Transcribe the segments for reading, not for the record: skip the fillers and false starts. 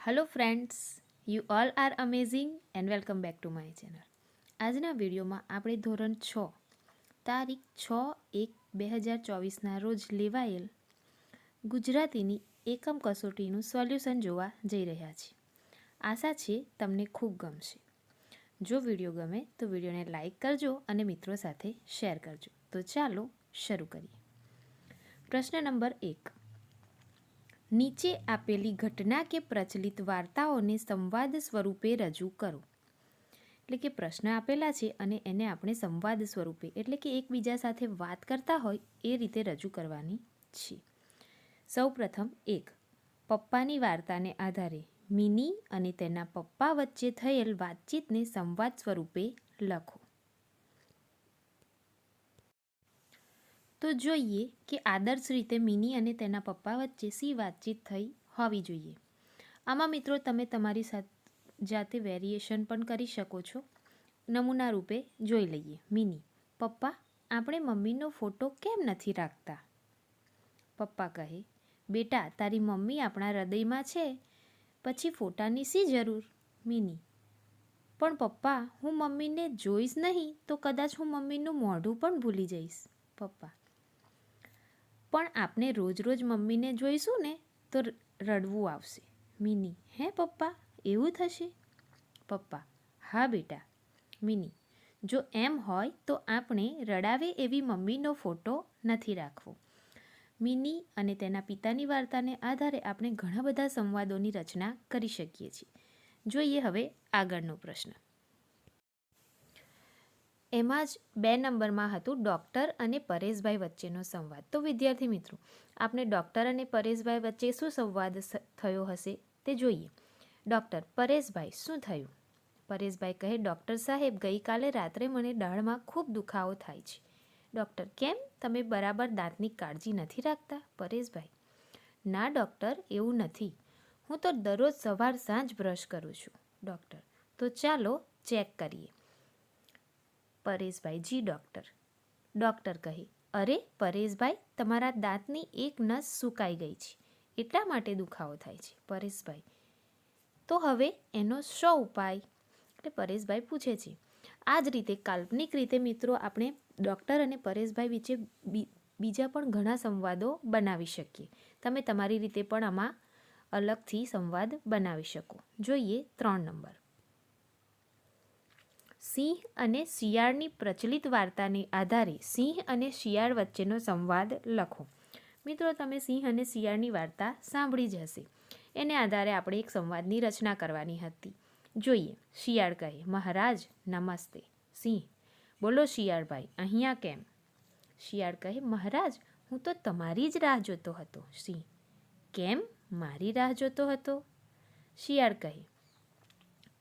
Hello friends, you all are amazing and welcome back to my channel. આજના વિડીયોમાં આપણે ધોરણ 6 તારીખ 6/1/2024ના રોજ લેવાયેલ ગુજરાતીની એકમ કસોટીનું સોલ્યુશન જોવા જઈ રહ્યા છીએ. આશા છે તમને ખૂબ ગમશે. જો વિડીયો ગમે તો વિડીયોને લાઇક કરજો અને મિત્રો સાથે શેર કરજો. તો ચાલો શરૂ કરીએ. પ્રશ્ન નંબર 1. નીચે આપેલી ઘટના કે પ્રચલિત વાર્તાઓને સંવાદ સ્વરૂપે રજૂ કરો. એટલે કે પ્રશ્ન આપેલા છે અને એને આપણે સંવાદ સ્વરૂપે એટલે કે એકબીજા સાથે વાત કરતા હોય એ રીતે રજૂ કરવાની છે. સૌપ્રથમ 1. પપ્પાની વાર્તાને આધારે મિની અને તેના પપ્પા વચ્ચે થયેલ વાતચીતને સંવાદ સ્વરૂપે લખો. તો જોઈએ કે આદર્શ રીતે મિની અને તેના પપ્પા વચ્ચે શી વાતચીત થઈ હોવી જોઈએ. આમાં મિત્રો તમે તમારી જાતે વેરિએશન પણ કરી શકો છો. નમૂના રૂપે જોઈ લઈએ. મિની: પપ્પા, આપણે મમ્મીનો ફોટો કેમ નથી રાખતા? પપ્પા કહે, બેટા, તારી મમ્મી આપણા હૃદયમાં છે, પછી ફોટાની શી જરૂર? મિની: પણ પપ્પા, હું મમ્મીને જોઈશ નહીં તો કદાચ હું મમ્મીનું મોઢું પણ ભૂલી જઈશ. પપ્પા: પણ આપણે રોજ રોજ મમ્મીને જોઈશું ને તો રડવું આવશે. મિની: હે પપ્પા, એવું થશે? પપ્પા: હા બેટા. મિની: જો એમ હોય તો આપણે રડાવે એવી મમ્મીનો ફોટો નથી રાખવો. મિની અને તેના પિતાની વાર્તાને આધારે આપણે ઘણા બધા સંવાદોની રચના કરી શકીએ છીએ. જોઈએ હવે આગળનો પ્રશ્ન. એમાં જ 2 નંબરમાં હતું ડૉક્ટર અને પરેશભાઈ વચ્ચેનો સંવાદ. તો વિદ્યાર્થી મિત્રો, આપણે ડૉક્ટર અને પરેશભાઈ વચ્ચે શું સંવાદ થયો હશે તે જોઈએ. ડૉક્ટર: પરેશભાઈ, શું થયું? પરેશભાઈ કહે, ડૉક્ટર સાહેબ, ગઈકાલે રાત્રે મને દાઢમાં ખૂબ દુખાવો થાય છે. ડૉક્ટર: કેમ, તમે બરાબર દાંતની કાળજી નથી રાખતા? પરેશભાઈ: ના ડૉક્ટર, એવું નથી. હું તો દરરોજ સવાર સાંજ બ્રશ કરું છું. ડૉક્ટર: તો ચાલો ચેક કરીએ. પરેશભાઈ: જી ડૉક્ટર. ડૉક્ટર કહે, અરે પરેશભાઈ, તમારા દાંતની એક નસ સુકાઈ ગઈ છે, એટલા માટે દુખાવો થાય છે. પરેશભાઈ: તો હવે એનો શો ઉપાય? એટલે પરેશભાઈ પૂછે છે. આ જ રીતે કાલ્પનિક રીતે મિત્રો આપણે ડૉક્ટર અને પરેશભાઈ વચ્ચે બીજા પણ ઘણા સંવાદો બનાવી શકીએ. તમે તમારી રીતે પણ આમાં અલગથી સંવાદ બનાવી શકો. જોઈએ 3 નંબર. સિંહ અને શિયાળની પ્રચલિત વાર્તાને આધારે સિંહ અને શિયાળ વચ્ચેનો સંવાદ લખો. મિત્રો, તમે સિંહ અને શિયાળની વાર્તા સાંભળી જ હશે. એને આધારે આપણે એક સંવાદની રચના કરવાની હતી. જોઈએ. શિયાળ કહે, મહારાજ નમસ્તે. સિંહ: બોલો શિયાળભાઈ, અહીંયા કેમ? શિયાળ કહે, મહારાજ, હું તો તમારી જ રાહ જોતો હતો. સિંહ: કેમ મારી રાહ જોતો હતો? શિયાળ કહે,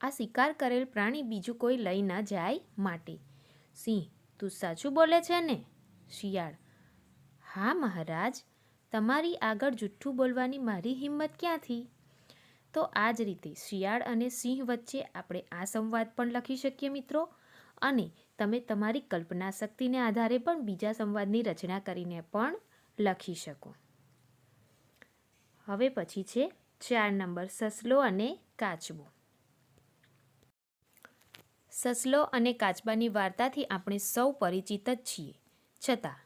આ શિકાર કરેલ પ્રાણી બીજું કોઈ લઈ ના જાય માટે. સિંહ: તું સાચું બોલે છે ને? શિયાળ: હા મહારાજ, તમારી આગળ જુઠ્ઠું બોલવાની મારી હિંમત ક્યાંથી? તો આ જ રીતે શિયાળ અને સિંહ વચ્ચે આપણે આ સંવાદ પણ લખી શકીએ મિત્રો. અને તમે તમારી કલ્પના શક્તિને આધારે પણ બીજા સંવાદની રચના કરીને પણ લખી શકો. હવે પછી છે 4 નંબર, સસલો અને કાચબો. સસલો અને કાચબાની વાર્તાથી આપણે સૌ પરિચિત જ છીએ. છતાં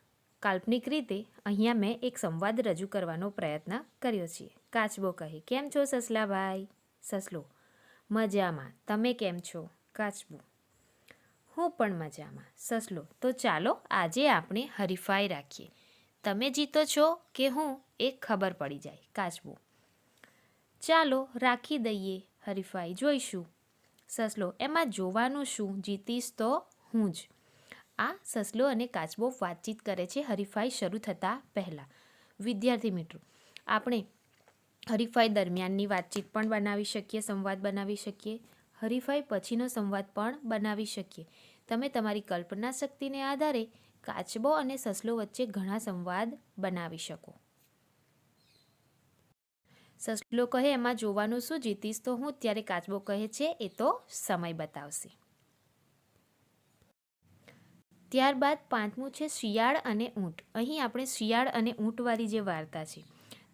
કાલ્પનિક રીતે અહીંયા મેં એક સંવાદ રજૂ કરવાનો પ્રયત્ન કર્યો છે. કાચબો કહે, કેમ છો સસલાભાઈ? સસલો: મજામાં. તમે કેમ છો? કાચબો: હું પણ મજામાં. સસલો: તો ચાલો આજે આપણે હરીફાઈ રાખીએ. તમે જીતો છો કે હું એ ખબર પડી જાય. કાચબો: ચાલો રાખી દઈએ હરીફાઈ, જોઈશું. સસલો: એમાં જોવાનું શું, જીતીશ તો હું જ. આ સસલો અને કાચબો વાતચીત કરે છે હરીફાઈ શરૂ થતાં પહેલાં. વિદ્યાર્થી મિત્રો, આપણે હરીફાઈ દરમિયાનની વાતચીત પણ બનાવી શકીએ, સંવાદ બનાવી શકીએ. હરીફાઈ પછીનો સંવાદ પણ બનાવી શકીએ. તમે તમારી કલ્પના શક્તિને આધારે કાચબો અને સસલો વચ્ચે ઘણા સંવાદ બનાવી શકો. સસલો કહે, એમાં જોવાનું શું, જીતીશ તો હું. ત્યારે કાચબો કહે છે, એ તો સમય બતાવશે. ત્યારબાદ 5મું છે શિયાળ અને ઊંટ. અહીં આપણે શિયાળ અને ઊંટવાળી જે વાર્તા છે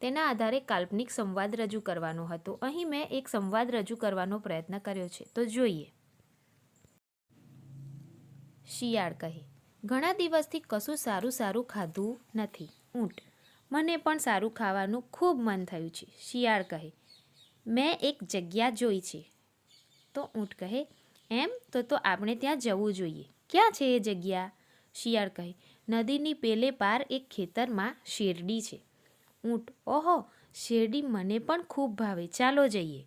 તેના આધારે કાલ્પનિક સંવાદ રજૂ કરવાનો હતો. અહીં મેં એક સંવાદ રજૂ કરવાનો પ્રયત્ન કર્યો છે. તો જોઈએ. શિયાળ કહે, ઘણા દિવસથી કશું સારું સારું ખાધું નથી. ઊંટ, મને પણ સારું ખાવાનું ખૂબ મન થયું છે. શિયાળ કહે, મેં એક જગ્યા જોઈ છે. તો ઊંટ કહે, એમ તો આપણે ત્યાં જવું જોઈએ. ક્યાં છે એ જગ્યા? શિયાળ કહે, નદીની પેલે પાર એક ખેતરમાં શેરડી છે. ઊંટ, ઓહો, શેરડી મને પણ ખૂબ ભાવે, ચાલો જઈએ.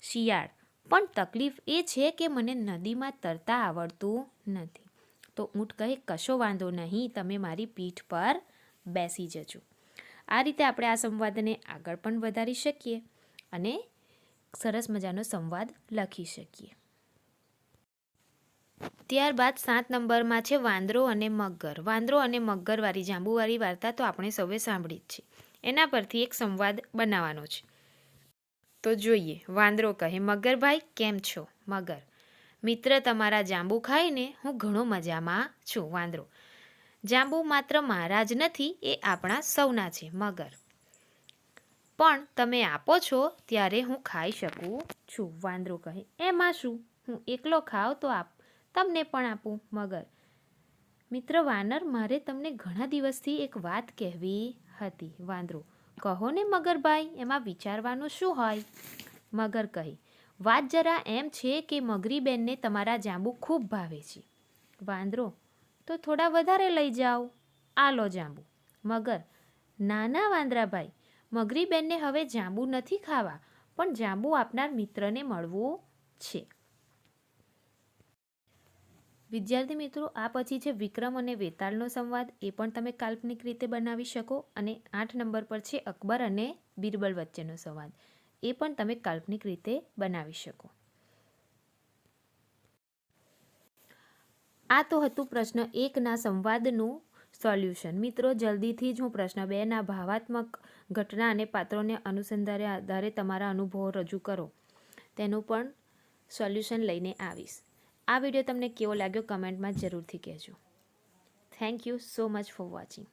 શિયાળ, પણ તકલીફ એ છે કે મને નદીમાં તરતા આવડતું નથી. તો ઊંટ કહે, કશો વાંધો નહીં, તમે મારી પીઠ પર બેસી જજો. આ રીતે આપણે આ સંવાદને આગળ પણ વધારી શકીએ અને સરસ મજાનો સંવાદ લખી શકીએ. ત્યારબાદ 7 નંબરમાં છે વાંદરો અને મગર. વાંદરો અને મગરવાળી જાંબુવાળી વાર્તા તો આપણે સૌએ સાંભળી જ છે. એના પરથી એક સંવાદ બનાવવાનો છે. તો જોઈએ. વાંદરો કહે, મગરભાઈ કેમ છો? મગર, મિત્ર, તમારા જાંબુ ખાઈને હું ઘણો મજામાં છું. વાંદરો, જાંબુ માત્ર મારા જ નથી, એ આપણા સૌના છે. મગર, પણ તમે આપો છો ત્યારે હું ખાઈ શકું છું. વાંદરો કહે, એમાં શું, હું એકલો ખાઉં તો તમને પણ આપું. મગર, મિત્ર વાનર, મારે તમને ઘણા દિવસથી એક વાત કહેવી હતી. વાંદરો, કહો ને મગરભાઈ, એમાં વિચારવાનું શું હોય? મગર કહે, વાત જરા એમ છે કે મગરી બેનને તમારા જાંબુ ખૂબ ભાવે છે. વાંદરો, તો થોડા વધારે લઈ જાઓ, આ લો જાંબુ. મગર, નાના વાંદરાભાઈ, મગરી બેનને હવે જાંબુ નથી ખાવા, પણ જાંબુ આપનાર મિત્રને મળવું છે. વિદ્યાર્થી મિત્રો, આ પછી છે વિક્રમ અને વેતાળનો સંવાદ. એ પણ તમે કાલ્પનિક રીતે બનાવી શકો. અને 8 નંબર પર છે અકબર અને બિરબલ વચ્ચેનો સંવાદ. એ પણ તમે કાલ્પનિક રીતે બનાવી શકો. આ તો હતું પ્રશ્ન 1ના સંવાદનું સોલ્યુશન. મિત્રો, જલ્દીથી જ હું પ્રશ્ન 2ના ભાવાત્મક ઘટના અને પાત્રોને અનુસંધાને આધારે તમારા અનુભવો રજૂ કરો તેનું પણ સોલ્યુશન લઈને આવીશ. આ વિડીયો તમને કેવો લાગ્યો કમેન્ટમાં જરૂરથી કહેજો. Thank you so much for watching.